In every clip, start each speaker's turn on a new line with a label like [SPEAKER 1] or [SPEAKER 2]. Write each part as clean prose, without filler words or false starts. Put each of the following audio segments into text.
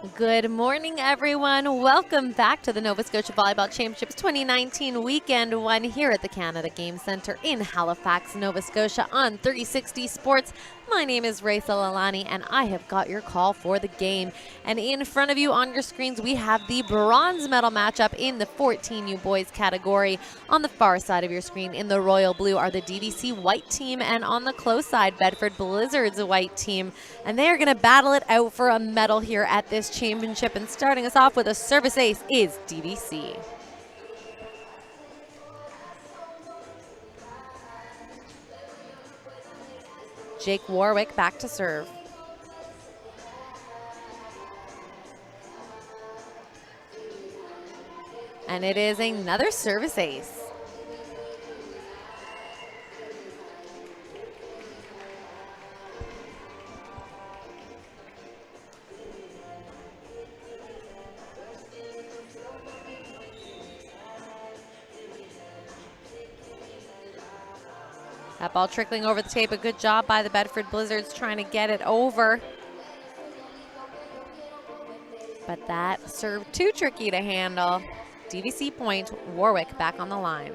[SPEAKER 1] Good morning, everyone. Welcome back to the Nova Scotia Volleyball Championships 2019 Weekend 1 here at the Canada Game Centre in Halifax, Nova Scotia on 360 Sports. My name is Raisa Lalani, and I have got your call for the game. And in front of you on your screens, we have the bronze medal matchup in the 14U boys category. On the far side of your screen in the royal blue are the DVC white team, and on the close side, Bedford Blizzard's white team. And they are going to battle it out for a medal here at this championship. And starting us off with a service ace is DVC. Jake Warwick back to serve. And it is another service ace. That ball trickling over the tape. A good job by the Bedford Blizzards trying to get it over. But that serve too tricky to handle. DVC point, Warwick back on the line.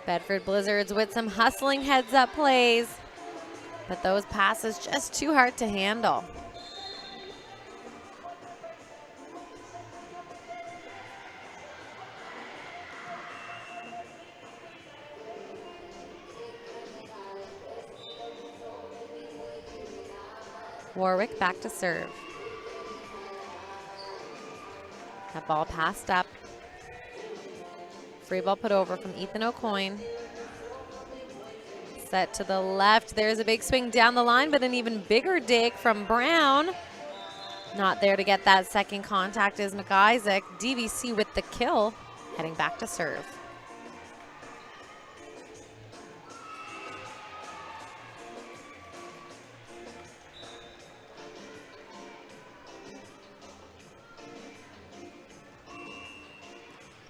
[SPEAKER 1] Bedford Blizzards with some hustling heads-up plays. But those passes just too hard to handle. Warwick back to serve. That ball passed up. Free ball put over from Ethan O'Coin. Set to the left. There's a big swing down the line, but an even bigger dig from Brown. Not there to get that second contact is McIsaac. DVC with the kill, heading back to serve.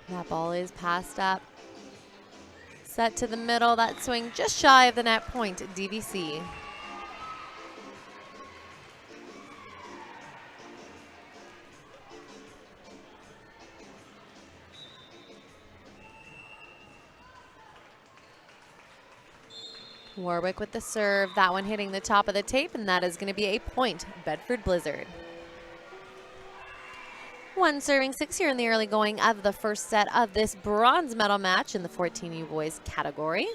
[SPEAKER 1] That ball is passed up. Set to the middle, that swing just shy of the net point, DVC. Warwick with the serve, that one hitting the top of the tape, and that is going to be a point, Bedford Blizzard. 1 serving 6 here in the early going of the first set of this bronze medal match in the 14U boys category.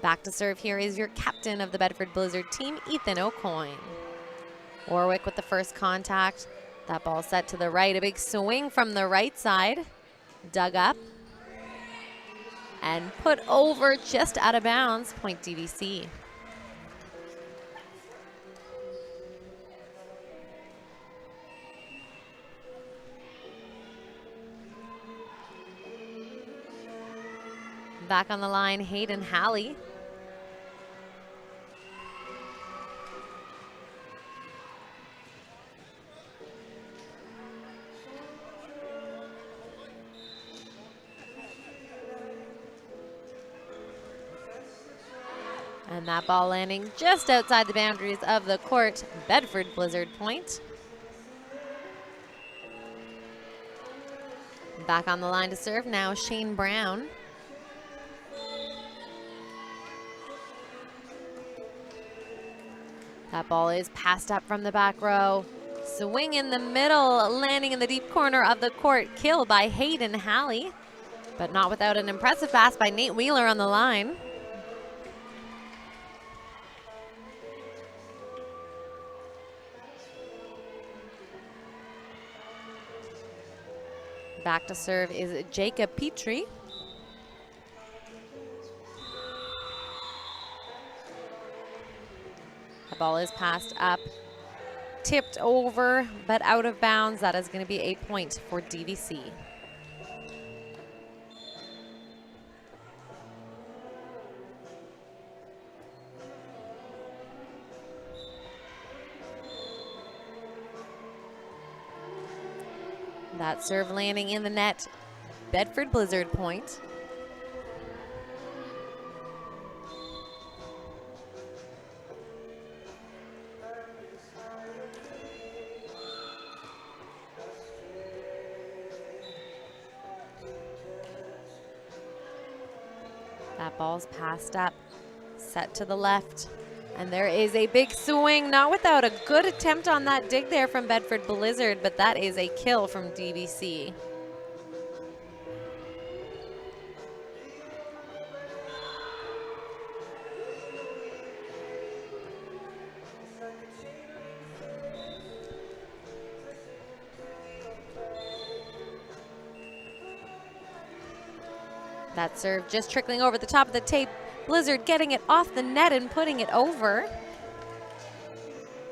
[SPEAKER 1] Back to serve here is your captain of the Bedford Blizzard team, Ethan O'Coin. Warwick with the first contact. That ball set to the right, a big swing from the right side. Dug up and put over just out of bounds, point DVC. Back on the line, Hayden Halley. And that ball landing just outside the boundaries of the court, Bedford Blizzard point. Back on the line to serve now, Shane Brown. That ball is passed up from the back row. Swing in the middle, landing in the deep corner of the court. Kill by Hayden Halley, but not without an impressive pass by Nate Wheeler on the line. Back to serve is Jacob Petrie. The ball is passed up, tipped over, but out of bounds. That is going to be a point for DVC. That serve landing in the net. Bedford Blizzard point. That ball's passed up, set to the left. And there is a big swing, not without a good attempt on that dig there from Bedford Blizzard, but that is a kill from DVC. That serve just trickling over the top of the tape. Blizzard getting it off the net and putting it over.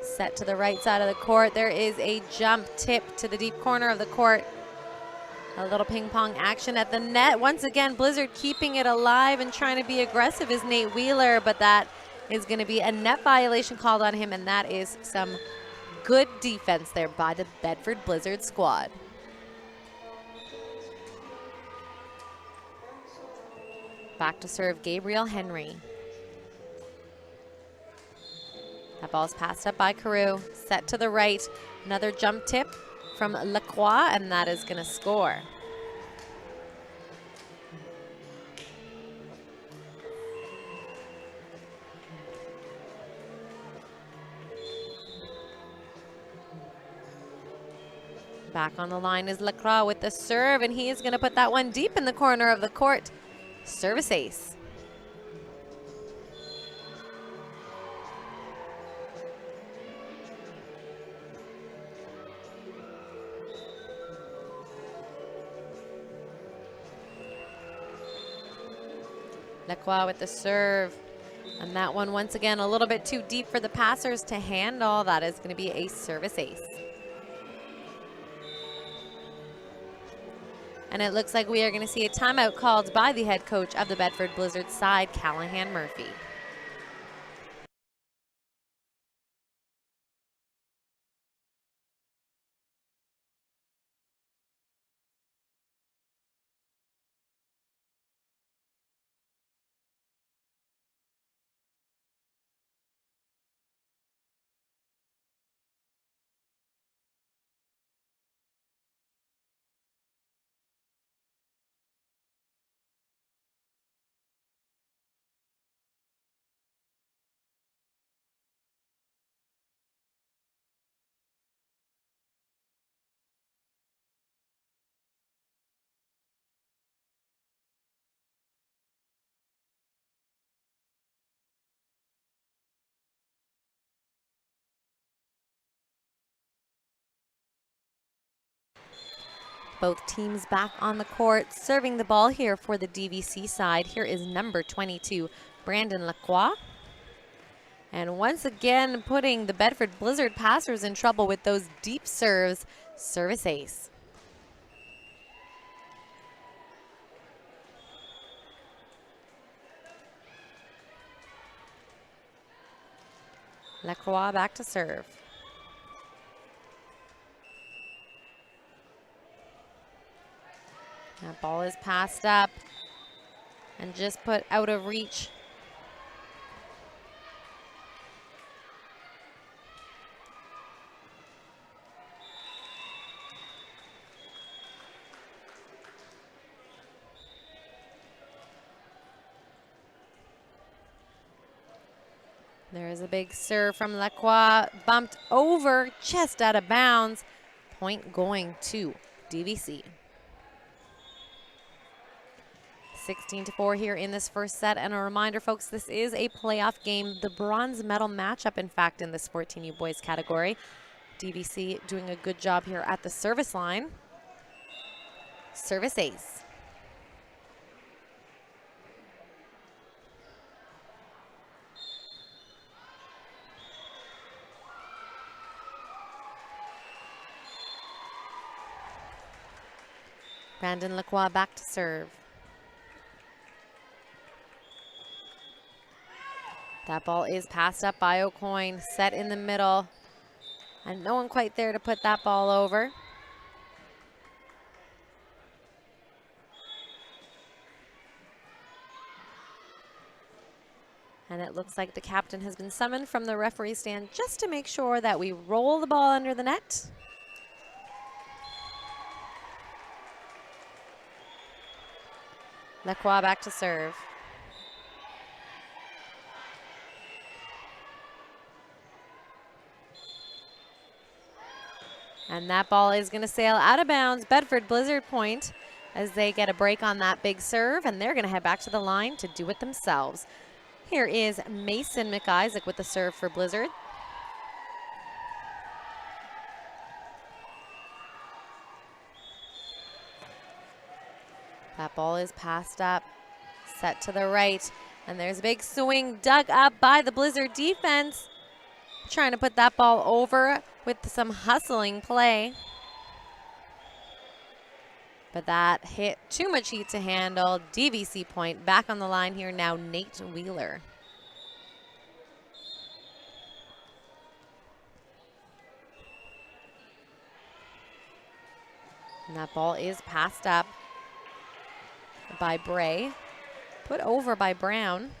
[SPEAKER 1] Set to the right side of the court. There is a jump tip to the deep corner of the court. A little ping pong action at the net. Once again, Blizzard keeping it alive and trying to be aggressive is Nate Wheeler, but that is going to be a net violation called on him, and that is some good defense there by the Bedford Blizzard squad. Back to serve Gabriel Henry. That ball's passed up by Carew. Set to the right. Another jump tip from Lacroix, and that is going to score. Back on the line is Lacroix with the serve, and he is going to put that one deep in the corner of the court. Service ace. Lacroix with the serve. And that one, once again, a little bit too deep for the passers to handle. That is going to be a service ace. And it looks like we are going to see a timeout called by the head coach of the Bedford Blizzard side, Callahan Murphy. Both teams back on the court, serving the ball here for the DVC side. Here is number 22, Brandon Lacroix. And once again, putting the Bedford Blizzard passers in trouble with those deep serves. Service ace. Lacroix back to serve. That ball is passed up and just put out of reach. There is a big serve from Lacroix, bumped over, just out of bounds. Point going to DVC. 16-4 here in this first set. And a reminder, folks, this is a playoff game, the bronze medal matchup, in fact, in this 14U boys category. DVC doing a good job here at the service line. Service ace. Brandon Lacroix back to serve. That ball is passed up by O'Coin, set in the middle, and no one quite there to put that ball over. And it looks like the captain has been summoned from the referee stand just to make sure that we roll the ball under the net. Lacroix back to serve. And that ball is going to sail out of bounds. Bedford Blizzard point as they get a break on that big serve, and they're going to head back to the line to do it themselves. Here is Mason McIsaac with the serve for Blizzard. That ball is passed up, set to the right, and there's a big swing dug up by the Blizzard defense. Trying to put that ball over with some hustling play. But that hit too much heat to handle. DVC point back on the line here now, Nate Wheeler. And that ball is passed up by Bray. Put over by Brown.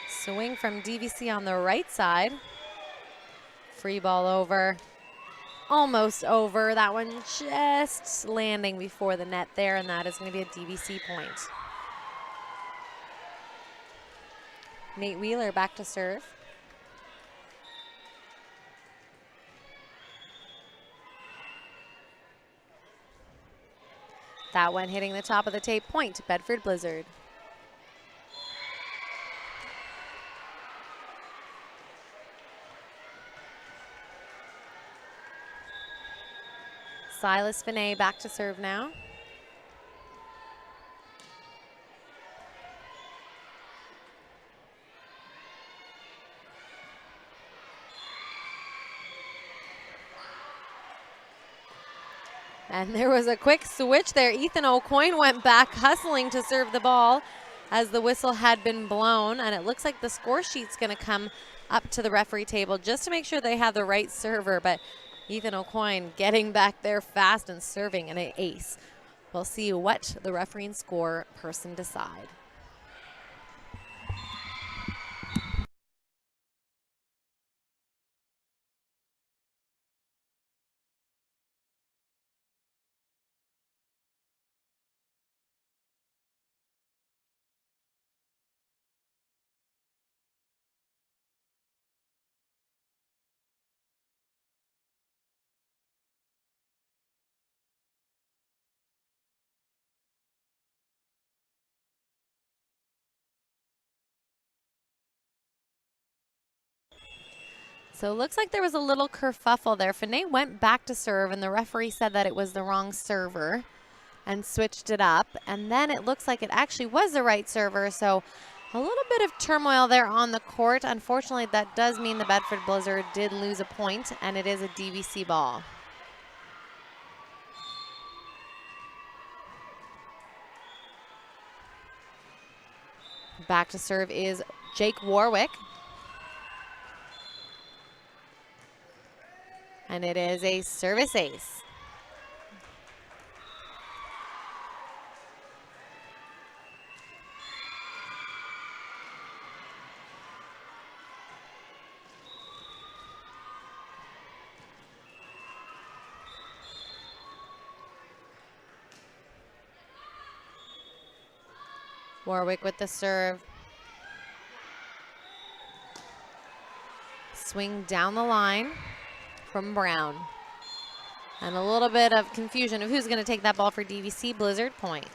[SPEAKER 1] Swing from DVC on the right side. Free ball over. Almost over. That one just landing before the net there, and that is going to be a DVC point. Nate Wheeler back to serve. That one hitting the top of the tape, point to Bedford Blizzard. Silas Finney back to serve now. And there was a quick switch there. Ethan O'Coin went back hustling to serve the ball as the whistle had been blown. And it looks like the score sheet's going to come up to the referee table just to make sure they have the right server. But Ethan O'Coin getting back there fast and serving an ace. We'll see what the refereeing score person decide. So it looks like there was a little kerfuffle there. Finney went back to serve, and the referee said that it was the wrong server and switched it up. And then it looks like it actually was the right server. So a little bit of turmoil there on the court. Unfortunately, that does mean the Bedford Blizzard did lose a point, and it is a DVC ball. Back to serve is Jake Warwick. And it is a service ace. Warwick with the serve. Swing down the line from Brown. And a little bit of confusion of who's going to take that ball for DVC. Blizzard point.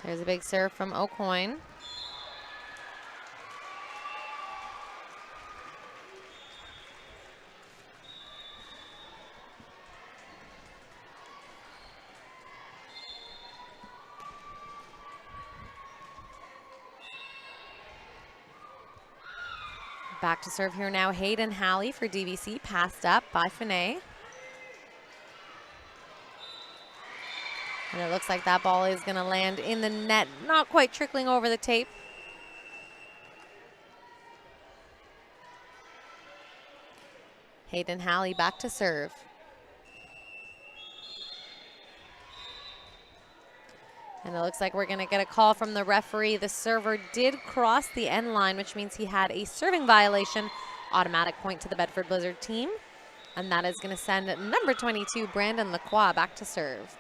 [SPEAKER 1] There's a big serve from O'Coin. Back to serve here now, Hayden Halley for DVC, passed up by Finney. And it looks like that ball is going to land in the net, not quite trickling over the tape. Hayden Halley back to serve. And it looks like we're going to get a call from the referee. The server did cross the end line, which means he had a serving violation. Automatic point to the Bedford Blizzard team. And that is going to send number 22, Brandon Lacroix, back to serve.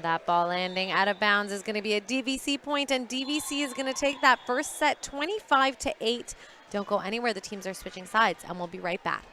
[SPEAKER 1] That ball landing out of bounds is going to be a DVC point, and DVC is going to take that first set 25-8. Don't go anywhere. The teams are switching sides, and we'll be right back.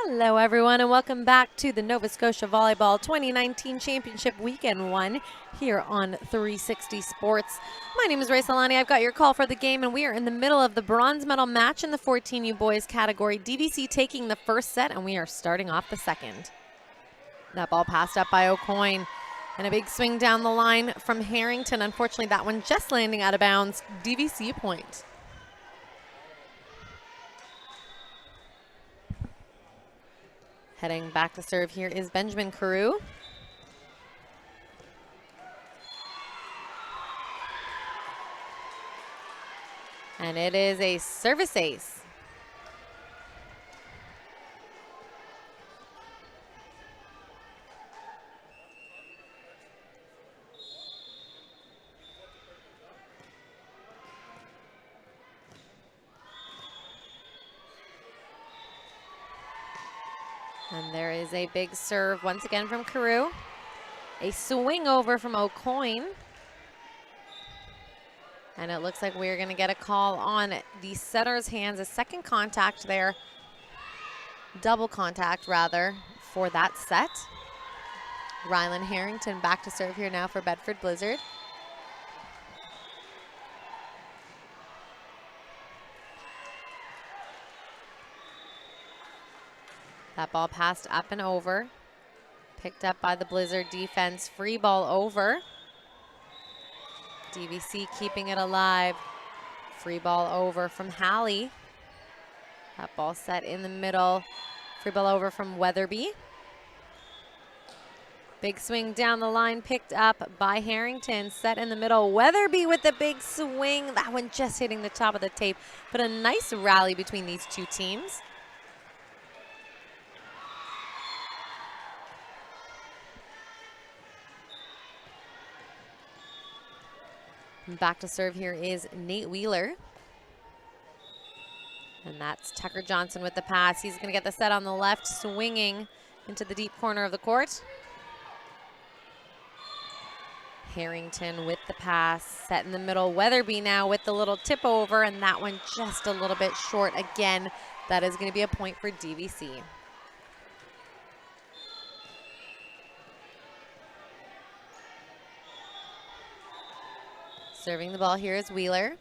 [SPEAKER 1] Hello everyone, and welcome back to the Nova Scotia Volleyball 2019 Championship Weekend 1 here on 360 Sports. My name is Ray Solani. I've got your call for the game, and we are in the middle of the bronze medal match in the 14U boys category. DVC taking the first set, and we are starting off the second. That ball passed up by O'Coin, and a big swing down the line from Harrington. Unfortunately, that one just landing out of bounds. DVC point. Heading back to serve here is Benjamin Carew. And it is a service ace. And there is a big serve once again from Carew. A swing over from O'Coin. And it looks like we're going to get a call on the setter's hands. A second contact there. Double contact, rather, for that set. Rylan Harrington back to serve here now for Bedford Blizzard. That ball passed up and over. Picked up by the Blizzard defense. Free ball over. DVC keeping it alive. Free ball over from Hallie. That ball set in the middle. Free ball over from Weatherby. Big swing down the line, picked up by Harrington, set in the middle. Weatherby with the big swing. That one just hitting the top of the tape. But a nice rally between these two teams. Back to serve here is Nate Wheeler. And that's Tucker Johnson with the pass. He's going to get the set on the left, swinging into the deep corner of the court. Harrington with the pass, set in the middle. Weatherby now with the little tip over, and that one just a little bit short again. That is going to be a point for DVC. Serving the ball here is Wheeler.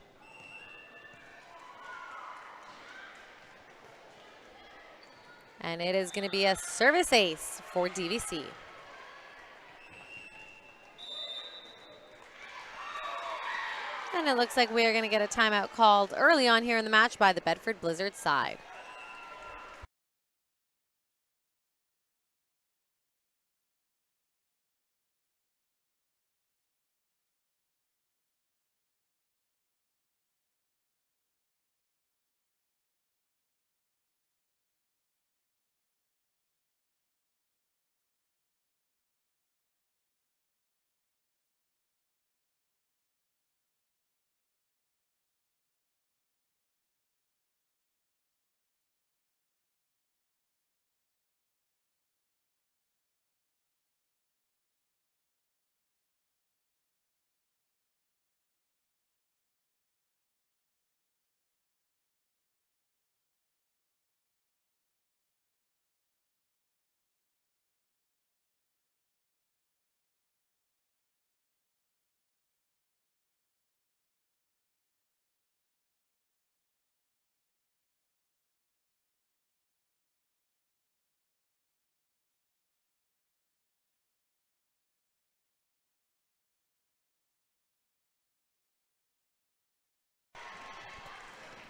[SPEAKER 1] And it is going to be a service ace for DVC. And it looks like we are going to get a timeout called early on here in the match by the Bedford Blizzard side.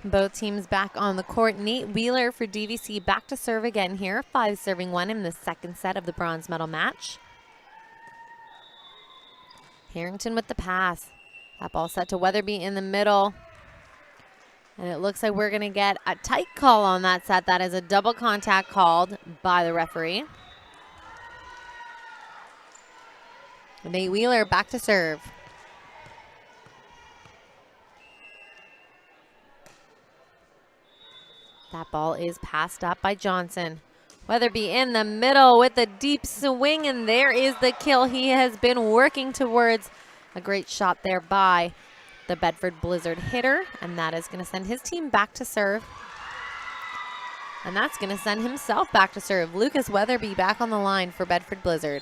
[SPEAKER 1] Both teams back on the court. Nate Wheeler for DVC back to serve again here. 5-1 in the second set of the bronze medal match. Harrington with the pass. That ball set to Weatherby in the middle. And it looks like we're going to get a tight call on that set. That is a double contact called by the referee. Nate Wheeler back to serve. That ball is passed up by Johnson. Weatherby in the middle with a deep swing, and there is the kill he has been working towards. A great shot there by the Bedford Blizzard hitter, and that is going to send his team back to serve. And that's going to send himself back to serve. Lucas Weatherby back on the line for Bedford Blizzard.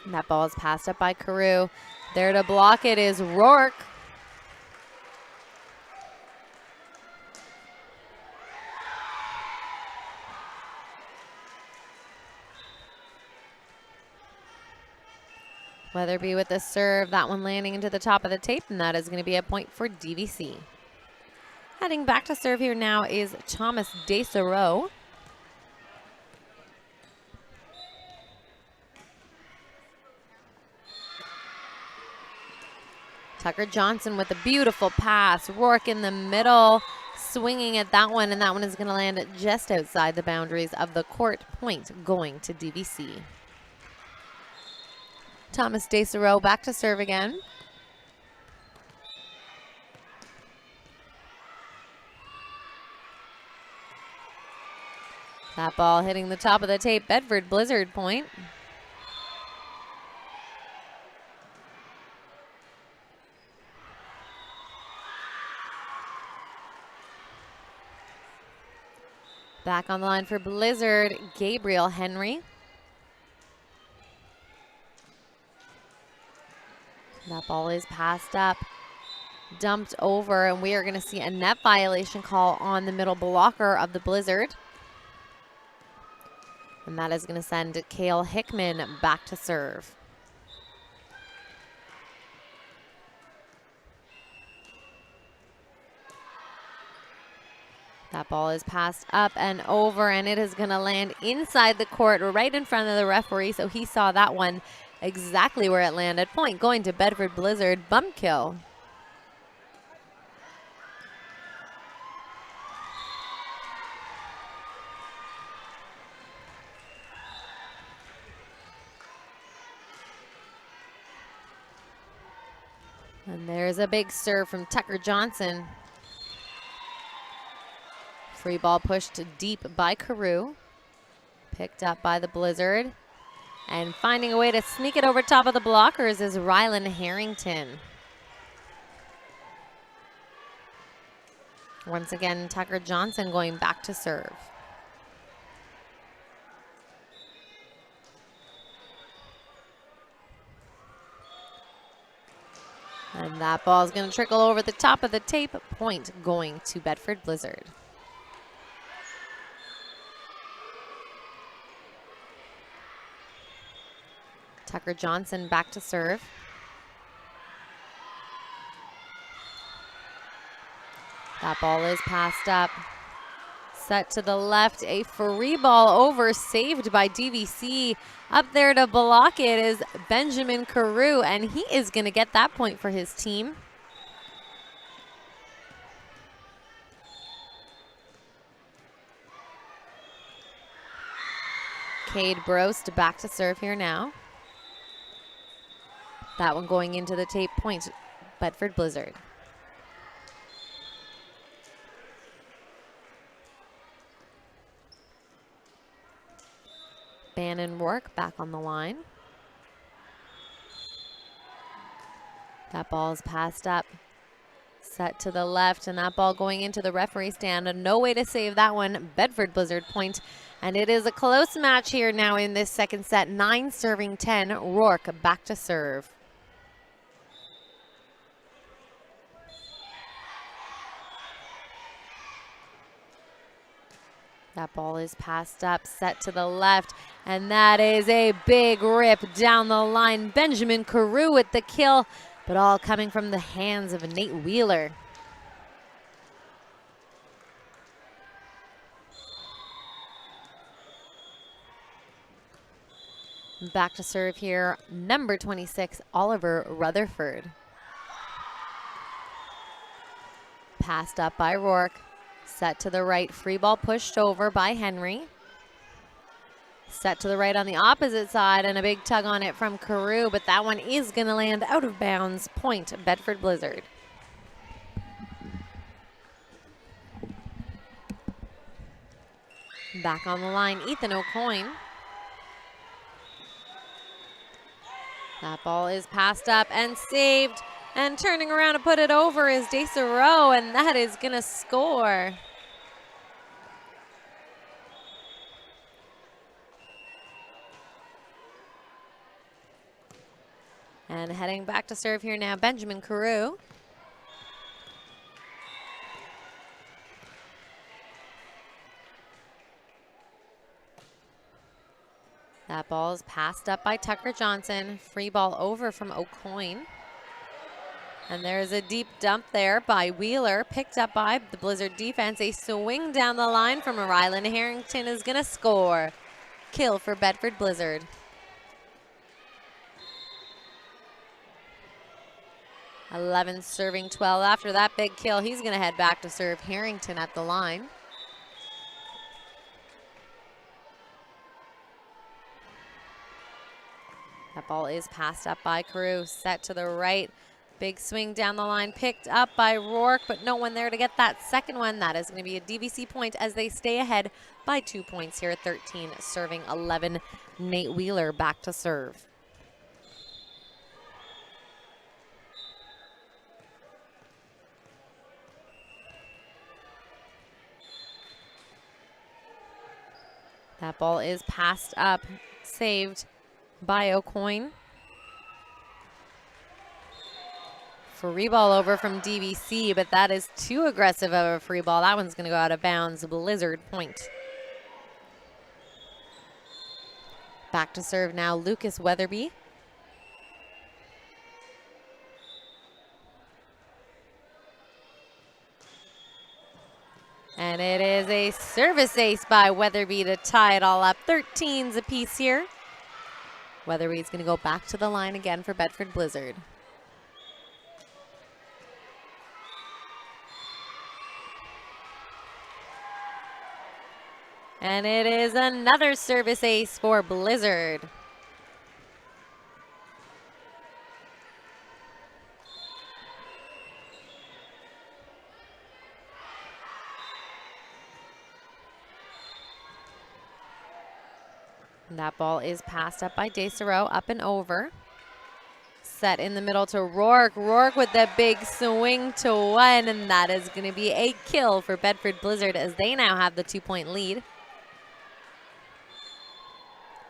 [SPEAKER 1] And that ball is passed up by Carew. There to block it is Rourke. Weatherby with the serve, that one landing into the top of the tape, and that is going to be a point for DVC. Heading back to serve here now is Thomas Desereau. Tucker Johnson with a beautiful pass. Rourke in the middle, swinging at that one, and that one is going to land just outside the boundaries of the court. Point going to DVC. Thomas Desereau back to serve again. That ball hitting the top of the tape. Bedford Blizzard point. Back on the line for Blizzard, Gabriel Henry. That ball is passed up dumped over, and we are going to see a net violation call on the middle blocker of the Blizzard. And that is going to send Kale Hickman back to serve. That ball is passed up and over, and it is going to land inside the court right in front of the referee, so he saw that one exactly where it landed. Point going to Bedford Blizzard, bump kill. And there's a big serve from Tucker Johnson. Free ball pushed deep by Carew. Picked up by the Blizzard. And finding a way to sneak it over top of the blockers is Rylan Harrington. Once again, Tucker Johnson going back to serve. And that ball is going to trickle over the top of the tape. Point going to Bedford Blizzard. Tucker Johnson back to serve. That ball is passed up. Set to the left, a free ball over, saved by DVC. Up there to block it is Benjamin Carew, and he is going to get that point for his team. Cade Brost back to serve here now. That one going into the tape, point Bedford Blizzard. Bannon Warwick back on the line. That ball is passed up. Set to the left, and that ball going into the referee stand. No way to save that one. Bedford Blizzard point. And it is a close match here now in this second set. 9 serving 10. Rourke back to serve. That ball is passed up, set to the left, and that is a big rip down the line. Benjamin Carew with the kill, but all coming from the hands of Nate Wheeler. Back to serve here, number 26, Oliver Rutherford. Passed up by Rourke. Set to the right, free ball pushed over by Henry. Set to the right on the opposite side, and a big tug on it from Carew, but that one is going to land out of bounds. Point Bedford Blizzard. Back on the line, Ethan O'Coin. That ball is passed up and saved. And turning around to put it over is Desiro, and that is going to score. And heading back to serve here now, Benjamin Carew. That ball is passed up by Tucker Johnson. Free ball over from O'Coin. And there's a deep dump there by Wheeler, picked up by the Blizzard defense. A swing down the line from Rylan Harrington is going to score. Kill for Bedford Blizzard. (11 serving 12. After that big kill, he's going to head back to serve. Harrington at the line. That ball is passed up by Carew, set to the right. Big swing down the line, picked up by Rourke, but no one there to get that second one. That is going to be a DVC point as they stay ahead by 2 points here at 13 serving 11. Nate Wheeler back to serve. That ball is passed up, saved by O'Coin. Free ball over from DVC, but that is too aggressive of a free ball. That one's going to go out of bounds. Blizzard point. Back to serve now, Lucas Weatherby. And it is a service ace by Weatherby to tie it all up. 13s apiece here. Weatherby's going to go back to the line again for Bedford Blizzard. And it is another service ace for Blizzard. And that ball is passed up by Desereau, up and over. Set in the middle to Rourke. Rourke with the big swing to one, and that is going to be a kill for Bedford Blizzard as they now have the 2-point lead.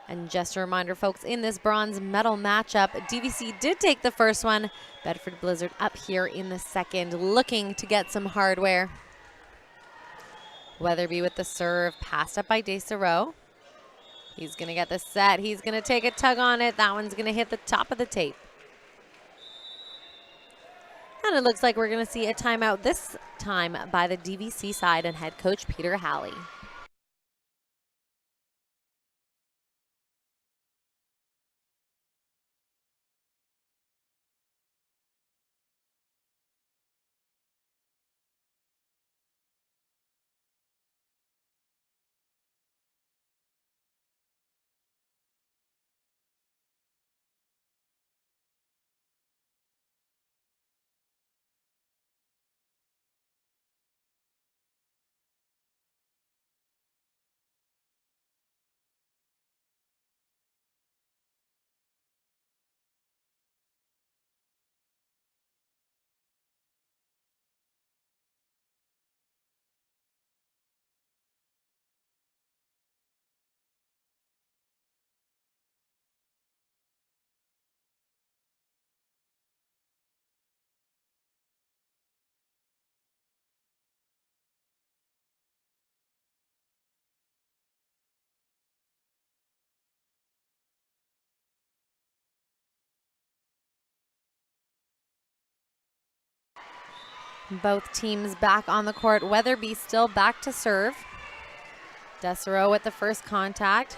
[SPEAKER 1] And just a reminder, folks, in this bronze medal matchup, DVC did take the first one. Bedford Blizzard up here in the second, looking to get some hardware. Weatherby with the serve, passed up by Desereau. He's going to get the set. He's going to take a tug on it. That one's going to hit the top of the tape. And it looks like we're going to see a timeout this time by the DVC side and head coach Peter Halley. Both teams back on the court. Weatherby still back to serve. Desereau with the first contact.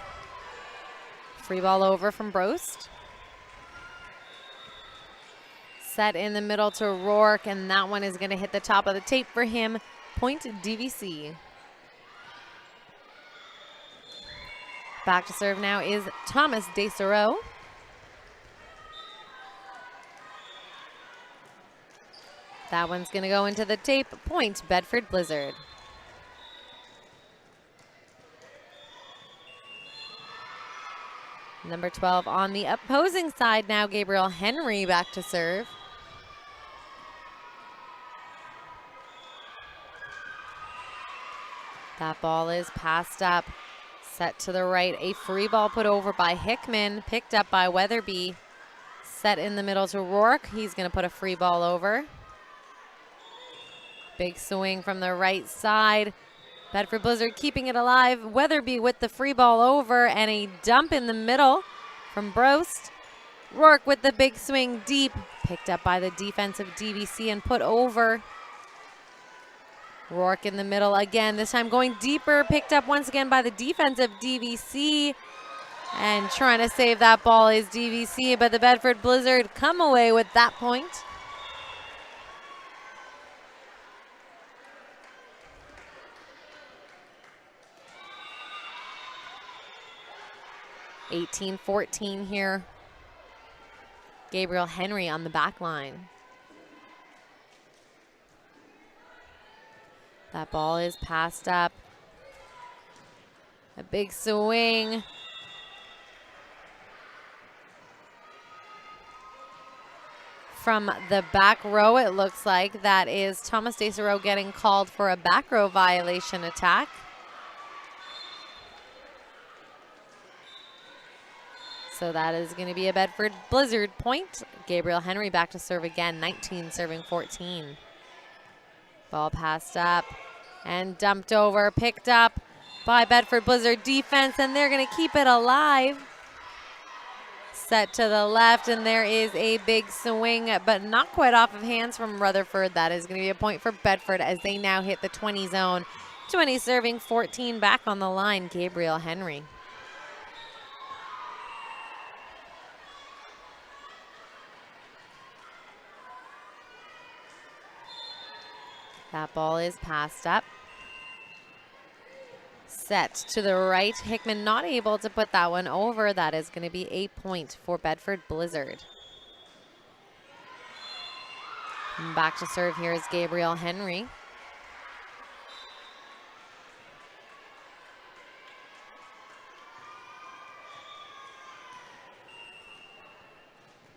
[SPEAKER 1] Free ball over from Brost. Set in the middle to Rourke, and that one is going to hit the top of the tape for him. Point DVC. Back to serve now is Thomas Desereau. That one's going to go into the tape. Point Bedford Blizzard. Number 12 on the opposing side now, Gabriel Henry back to serve. That ball is passed up. Set to the right. A free ball put over by Hickman. Picked up by Weatherby. Set in the middle to Rourke. He's going to put a free ball over. Big swing from the right side. Bedford Blizzard keeping it alive. Weatherby with the free ball over and a dump in the middle from Brost. Rourke with the big swing deep. Picked up by the defensive DVC and put over. Rourke in the middle again, this time going deeper. Picked up once again by the defensive DVC. And trying to save that ball is DVC, but the Bedford Blizzard come away with that point. 18-14 here. Gabriel Henry on the back line. That ball is passed up. A big swing. From the back row, it looks like that is Thomas Desereau getting called for a back row violation attack. So that is going to be a Bedford Blizzard point. Gabriel Henry back to serve again, 19 serving 14. Ball passed up and dumped over, picked up by Bedford Blizzard defense, and they're going to keep it alive. Set to the left, and there is a big swing, but not quite off of hands from Rutherford. That is going to be a point for Bedford as they now hit the 20 zone. 20 serving 14 back on the line, Gabriel Henry. That ball is passed up. Set to the right. Hickman not able to put that one over. That is going to be a point for Bedford Blizzard. And back to serve here is Gabriel Henry.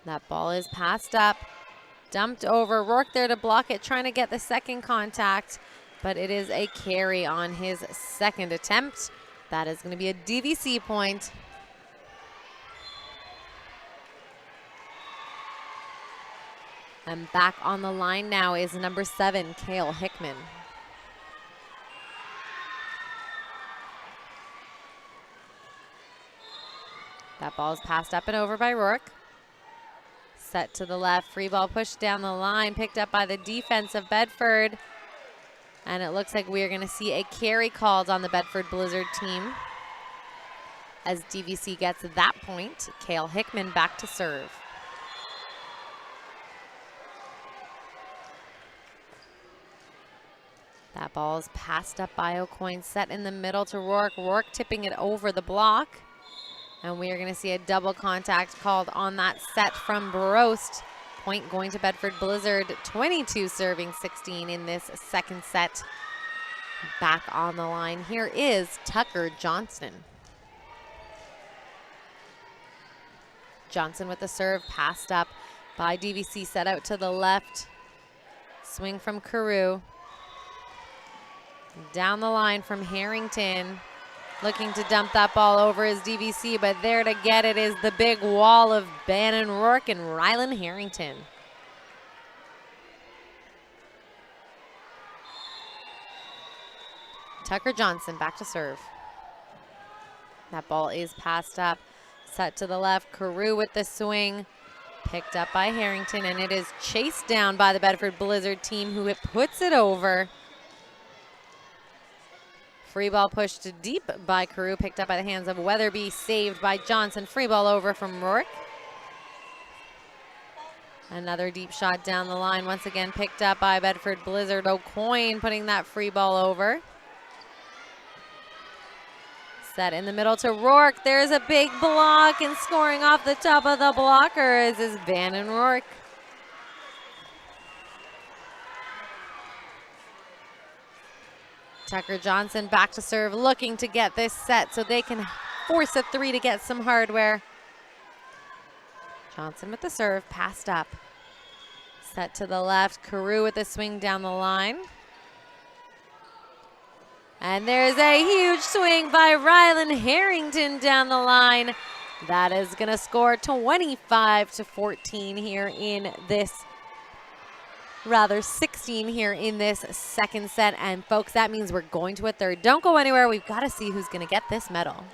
[SPEAKER 1] That ball is passed up. Dumped over. Rourke there to block it, trying to get the second contact, but it is a carry on his second attempt. That is going to be a DVC point. And back on the line now is number 7, Kale Hickman. That ball is passed up and over by Rourke. Set to the left, free ball pushed down the line, picked up by the defense of Bedford. And it looks like we are going to see a carry called on the Bedford Blizzard team as DVC gets that point. Kale Hickman back to serve. That ball is passed up by O'Coin, set in the middle to Rourke. Rourke tipping it over the block. And we are going to see a double contact called on that set from Barost. Point going to Bedford Blizzard, 22 serving 16 in this second set. Back on the line, here is Tucker Johnson. Johnson with the serve, passed up by DVC, set out to the left. Swing from Carew. Down the line from Harrington. Looking to dump that ball over his DVC, but there to get it is the big wall of Bannon Rourke and Rylan Harrington. Tucker Johnson back to serve. That ball is passed up, set to the left. Carew with the swing, picked up by Harrington, and it is chased down by the Bedford Blizzard team, who puts it over. Free ball pushed deep by Carew, picked up by the hands of Weatherby, saved by Johnson. Free ball over from Rourke. Another deep shot down the line, once again picked up by Bedford Blizzard. O'Coin putting that free ball over. Set in the middle to Rourke. There's a big block, and scoring off the top of the blocker is Bannon Rourke. Tucker Johnson back to serve, looking to get this set so they can force a 3 to get some hardware. Johnson with the serve, passed up. Set to the left, Carew with the swing down the line. And there's a huge swing by Rylan Harrington down the line. That is going to score 25-14 here in this 16 here in this second set. And folks, that means we're going to a third. Don't go anywhere. We've got to see who's going to get this medal.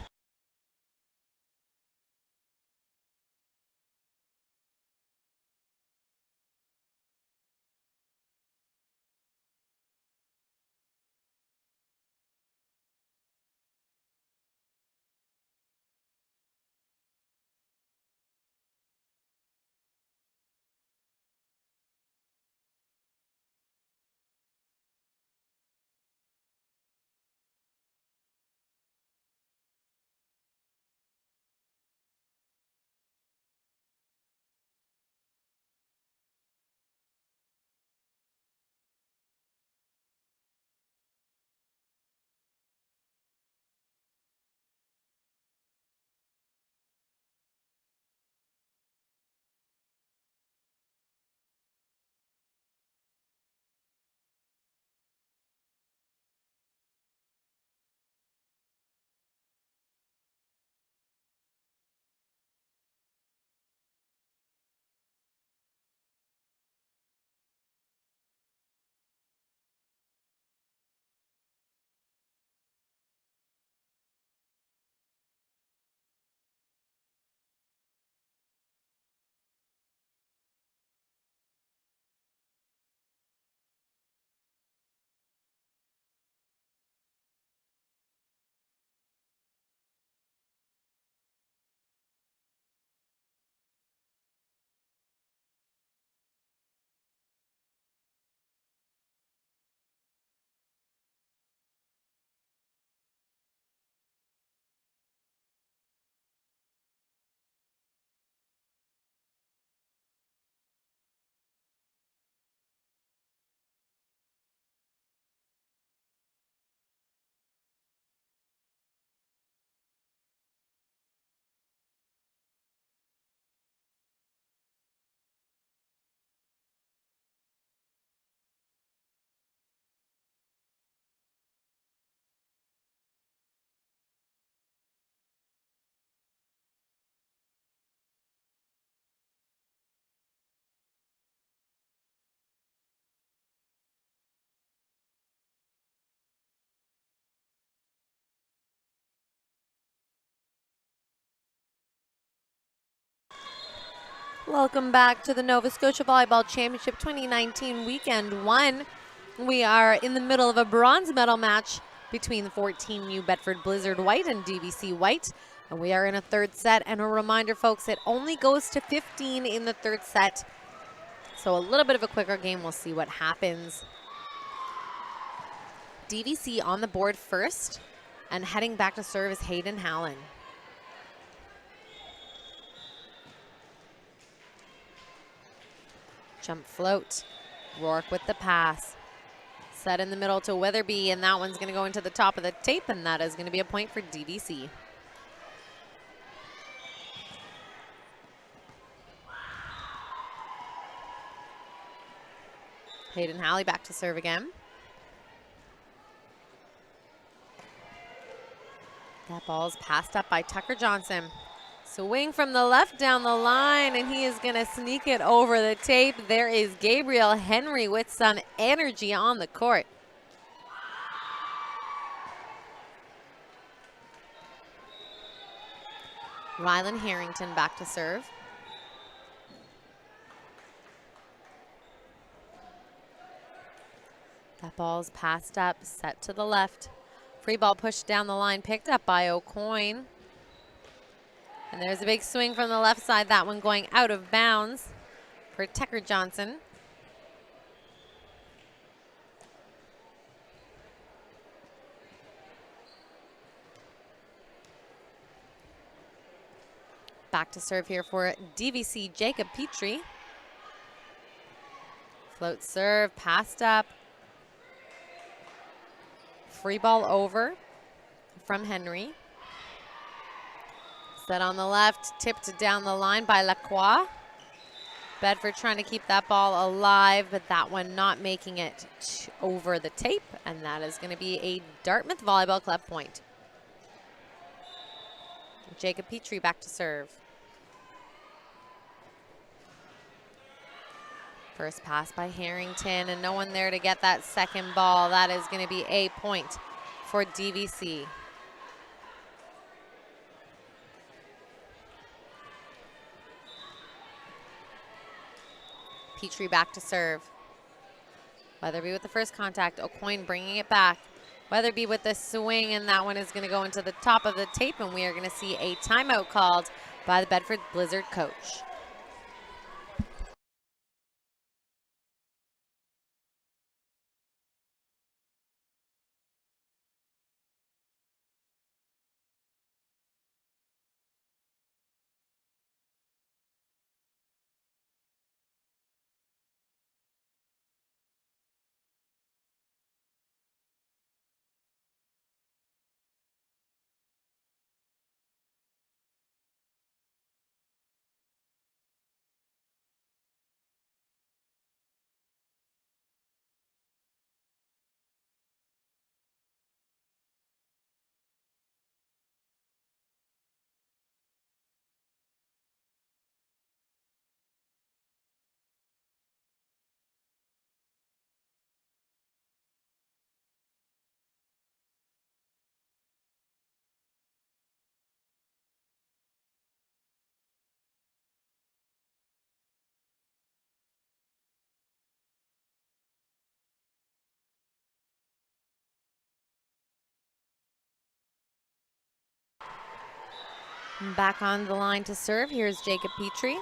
[SPEAKER 1] Welcome back to the Nova Scotia Volleyball Championship 2019 Weekend 1. We are in the middle of a bronze medal match between the 14 New Bedford Blizzard White and DVC White. And we are in a third set. And a reminder, folks, it only goes to 15 in the third set. So a little bit of a quicker game. We'll see what happens. DVC on the board first. And heading back to serve is Hayden Hallen. Jump float. Warwick with the pass. Set in the middle to Weatherby, and that one's going to go into the top of the tape, and that is going to be a point for DVC. Hayden Hallen back to serve again. That ball is passed up by Tucker Johnson. Swing from the left down the line, and he is going to sneak it over the tape. There is Gabriel Henry with some energy on the court. Rylan Harrington back to serve. That ball's passed up, set to the left. Free ball pushed down the line, picked up by O'Coin. And there's a big swing from the left side, that one going out of bounds for Tucker Johnson. Back to serve here for DVC, Jacob Petrie. Float serve, passed up. Free ball over from Henry. Set on the left, tipped down the line by Lacroix. Bedford trying to keep that ball alive, but that one not making it over the tape, and that is going to be a Dartmouth Volleyball Club point. Jacob Petrie back to serve. First pass by Harrington, and no one there to get that second ball. That is going to be a point for DVC. Petrie back to serve. Weatherby with the first contact. O'Coin bringing it back. Weatherby with the swing, and that one is going to go into the top of the tape, and we are going to see a timeout called by the Bedford Blizzard coach. Back on the line to serve. Here's Jacob Petrie.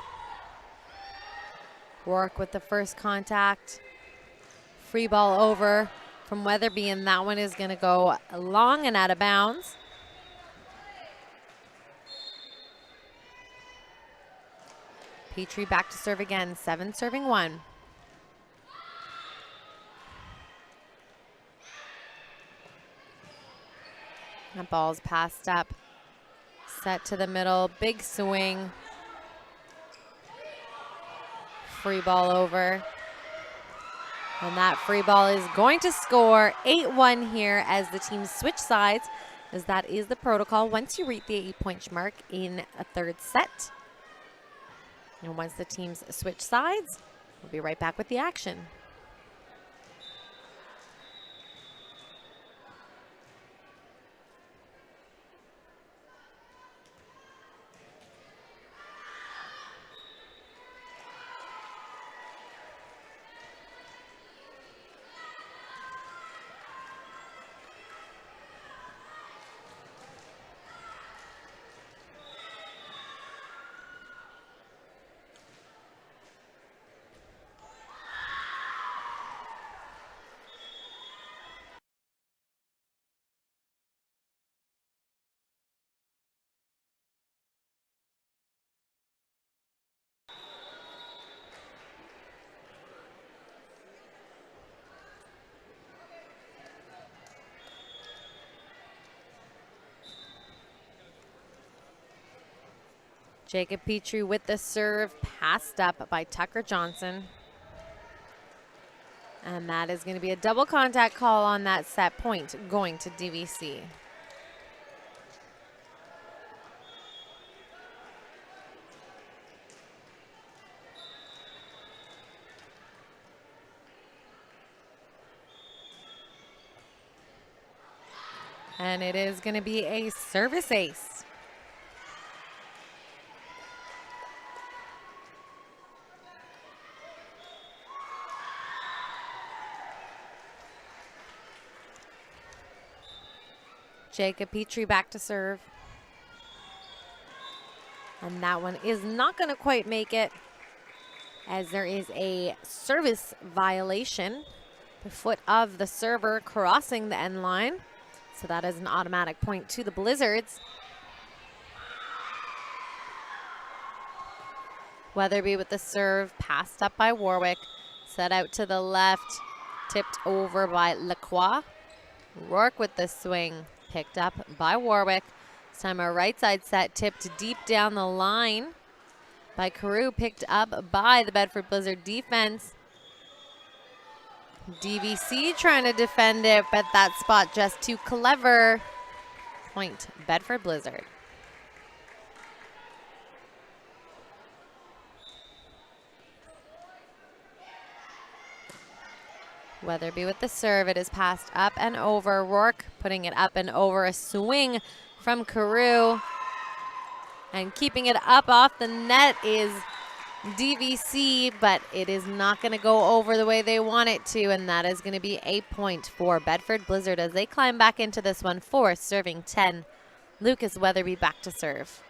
[SPEAKER 1] Warwick with the first contact. Free ball over from Weatherby, and that one is going to go long and out of bounds. Petrie back to serve again. 7 serving 1. That ball's passed up. Set to the middle, big swing. Free ball over. And that free ball is going to score 8-1 here as the teams switch sides, as that is the protocol once you reach the 8-point mark in a third set. And once the teams switch sides, we'll be right back with the action. Jacob Petrie with the serve, passed up by Tucker Johnson. And that is going to be a double contact call on that set point going to DVC. And it is going to be a service ace. Jacob Petrie back to serve. And that one is not going to quite make it, as there is a service violation. The foot of the server crossing the end line. So that is an automatic point to the Blizzards. Weatherby with the serve, passed up by Warwick. Set out to the left, tipped over by Lacroix. Rourke with the swing. Picked up by Warwick. This time a right side set tipped deep down the line by Carew, picked up by the Bedford Blizzard defense. DVC trying to defend it, but that spot just too clever. Point Bedford Blizzard. Weatherby with the serve. It is passed up and over. Rourke putting it up and over. A swing from Carew. And keeping it up off the net is DVC, but it is not going to go over the way they want it to, and that is going to be a point for Bedford Blizzard as they climb back into this one for serving 10. Lucas Weatherby back to serve.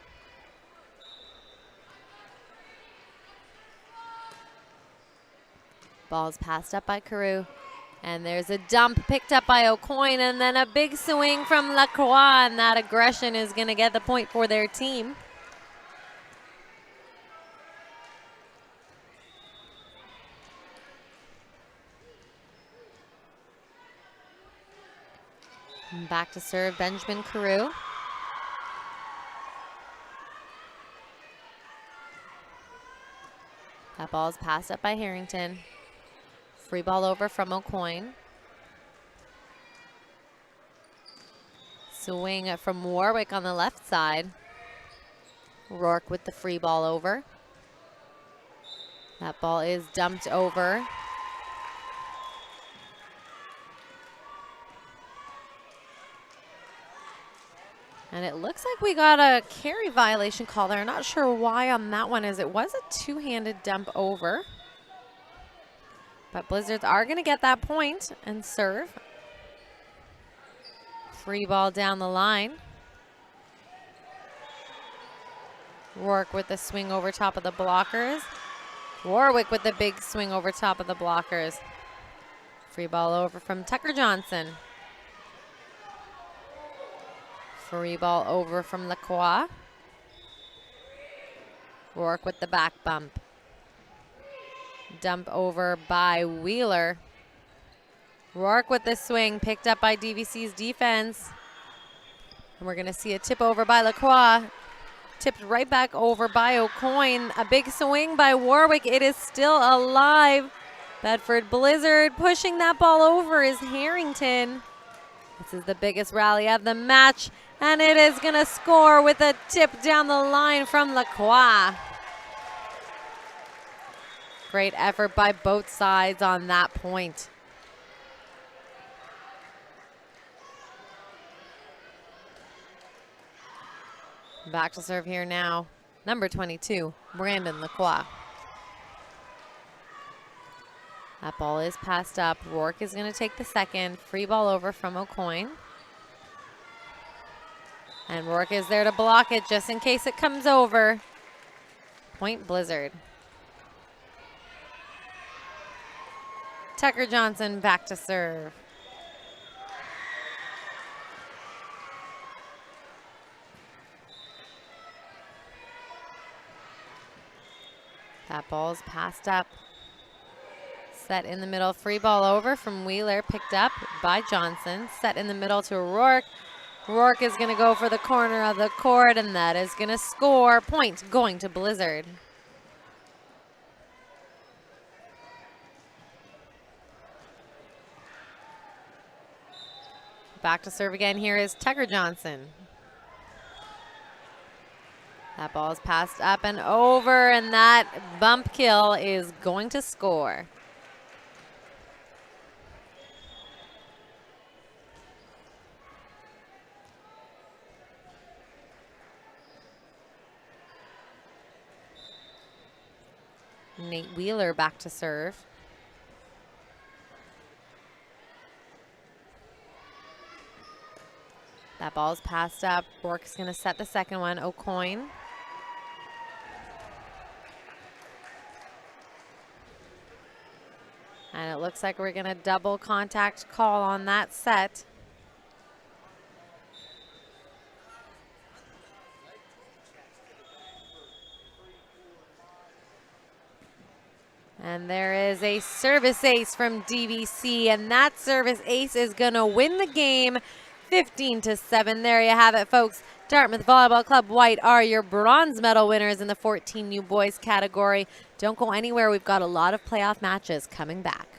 [SPEAKER 1] Ball's passed up by Carew. And there's a dump picked up by O'Coin, and then a big swing from Lacroix, and that aggression is going to get the point for their team. And back to serve Benjamin Carew. That ball's passed up by Harrington. Free ball over from O'Coin. Swing from Warwick on the left side. Rourke with the free ball over. That ball is dumped over. And it looks like we got a carry violation call there. Not sure why on that one, as it was a two-handed dump over. But Blizzards are going to get that point and serve. Free ball down the line. Rourke with the swing over top of the blockers. Warwick with the big swing over top of the blockers. Free ball over from Tucker Johnson. Free ball over from Lacroix. Rourke with the back bump. Dump over by Wheeler. Rourke with the swing, picked up by DVC's defense. And we're going to see a tip over by Lacroix. Tipped right back over by O'Coin. A big swing by Warwick. It is still alive. Bedford Blizzard pushing that ball over is Harrington. This is the biggest rally of the match. And it is going to score with a tip down the line from Lacroix. Great effort by both sides on that point. Back to serve here now. Number 22, Brandon Lacroix. That ball is passed up. Rourke is going to take the second. Free ball over from O'Coin. And Rourke is there to block it just in case it comes over. Point Blizzard. Tucker Johnson back to serve. That ball's passed up. Set in the middle, free ball over from Wheeler, picked up by Johnson. Set in the middle to Rourke. Rourke is going to go for the corner of the court, and that is going to score. Point going to Blizzard. Back to serve again here is Tucker Johnson. That ball is passed up and over, and that bump kill is going to score. Nate Wheeler back to serve. That ball is passed up. Rourke's going to set the second one. O'Coin. And it looks like we're going to double contact call on that set. And there is a service ace from DVC, and that service ace is going to win the game 15-7. There you have it, folks. Dartmouth Volleyball Club White are your bronze medal winners in the 14U boys category. Don't go anywhere. We've got a lot of playoff matches coming back.